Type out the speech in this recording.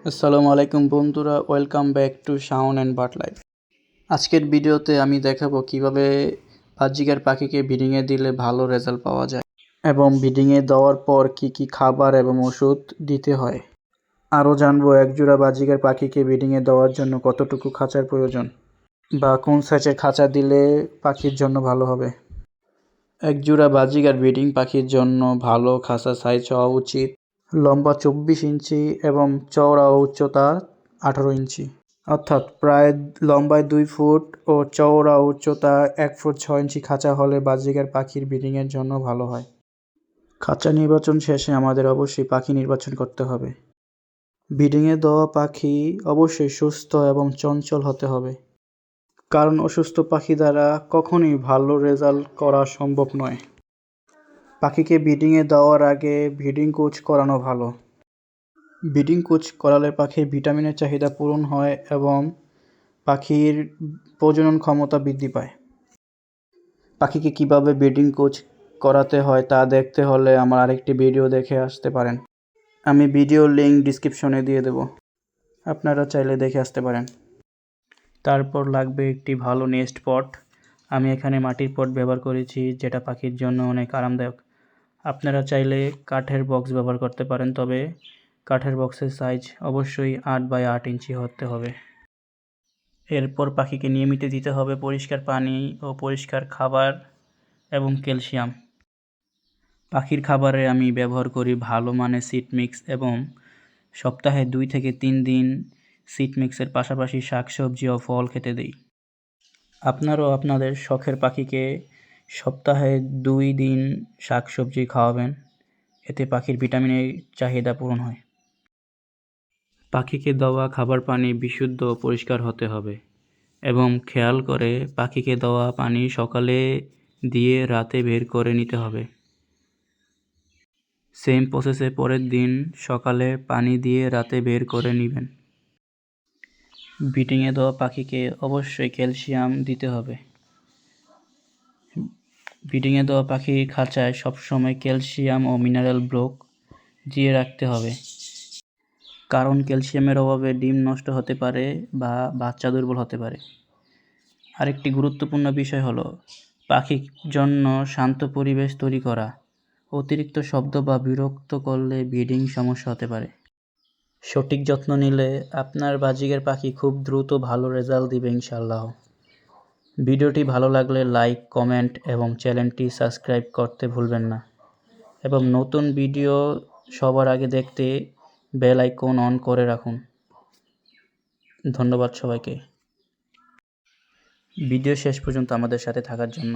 আসসালামু আলাইকুম বন্ধুরা, welcome back to Shaon and bird life. আজকের ভিডিওতে আমি দেখাবো কিভাবে বাজরিকার পাখিকে ব্রিডিংয়ে দিলে ভালো রেজাল্ট পাওয়া যায় এবং ব্রিডিংয়ে দেওয়ার পর কি কি খাবার এবং ওষুধ দিতে হয়। আরও জানবো একজোড়া বাজরিকার পাখিকে ব্রিডিংয়ে দেওয়ার জন্য কতটুকু খাঁচার প্রয়োজন বা কোন সাইজের খাঁচা দিলে পাখির জন্য ভালো হবে। একজোড়া বাজরিকার ব্রিডিং পাখির জন্য ভালো খাঁচা সাইজ হওয়া উচিত লম্বা 24 ইঞ্চি এবং চওড়া ও উচ্চতা 18 ইঞ্চি, অর্থাৎ প্রায় লম্বায় 2 ফুট ও চওড়া উচ্চতা 1 ফুট 6 ইঞ্চি খাঁচা হলে বাজরিকার পাখির ব্রিডিংয়ের জন্য ভালো হয়। খাঁচা নির্বাচন শেষে আমাদের অবশ্যই পাখি নির্বাচন করতে হবে। ব্রিডিংয়ে দেওয়া পাখি অবশ্যই সুস্থ এবং চঞ্চল হতে হবে, কারণ অসুস্থ পাখি দ্বারা কখনোই ভালো রেজাল্ট করা সম্ভব নয়। পাখিকে ব্রিডিংয়ে দেওয়ার আগে ব্রিডিং কোচ করানো ভালো। ব্রিডিং কোচ করালে পাখির ভিটামিনের চাহিদা পূরণ হয় এবং পাখির প্রজনন ক্ষমতা বৃদ্ধি পায়। পাখিকে কিভাবে ব্রিডিং কোচ করাতে হয় তা দেখতে হলে আমার আরেকটি ভিডিও দেখে আসতে পারেন। আমি ভিডিওর লিঙ্ক ডিসক্রিপশনে দিয়ে দেব, আপনারা চাইলে দেখে আসতে পারেন। তারপর লাগবে একটি ভালো নেস্ট পট। আমি এখানে মাটির পট ব্যবহার করেছি, যেটা পাখির জন্য অনেক আরামদায়ক। আপনারা চাইলে কাঠের বক্স ব্যবহার করতে পারেন, তবে কাঠের বক্সের সাইজ অবশ্যই 8 বাই 8 ইঞ্চি হতে হবে। এরপর পাখিকে নিয়মিত দিতে হবে পরিষ্কার পানি ও পরিষ্কার খাবার এবং ক্যালসিয়াম। পাখির খাবারে আমি ব্যবহার করি ভালো মানের সিড মিক্স এবং সপ্তাহে 2 থেকে 3 দিন সিড মিক্সের পাশাপাশি শাকসবজি ও ফল খেতে দিই। আপনারাও আপনাদের শখের পাখিকে সপ্তাহে 2 দিন শাকসবজি খাওয়াবেন, এতে পাখির ভিটামিনের চাহিদা পূরণ হয়। পাখিকে দেওয়া খাবার পানি বিশুদ্ধ ও পরিষ্কার হতে হবে এবং খেয়াল করে পাখিকে দেওয়া পানি সকালে দিয়ে রাতে বের করে নিতে হবে। সেম প্রসেসে পরের দিন সকালে পানি দিয়ে রাতে বের করে নেবেন। ব্রিডিংয়ে দেওয়া পাখিকে অবশ্যই ক্যালসিয়াম দিতে হবে। ব্রিডিংয়ে দেওয়া পাখির খাঁচায় সবসময় ক্যালসিয়াম ও মিনারেল ব্লক দিয়ে রাখতে হবে, কারণ ক্যালসিয়ামের অভাবে ডিম নষ্ট হতে পারে বা বাচ্চা দুর্বল হতে পারে। আরেকটি গুরুত্বপূর্ণ বিষয় হলো পাখির জন্য শান্ত পরিবেশ তৈরি করা। অতিরিক্ত শব্দ বা বিরক্ত করলে ব্রিডিং সমস্যা হতে পারে। সঠিক যত্ন নিলে আপনার বাজরিকার পাখি খুব দ্রুত ভালো রেজাল্ট দিবে ইনশাআল্লাহ। ভিডিওটি ভালো লাগলে লাইক, কমেন্ট এবং চ্যানেলটি সাবস্ক্রাইব করতে ভুলবেন না এবং নতুন ভিডিও সবার আগে দেখতে বেল আইকন অন করে রাখুন। ধন্যবাদ সবাইকে ভিডিও শেষ পর্যন্ত আমাদের সাথে থাকার জন্য।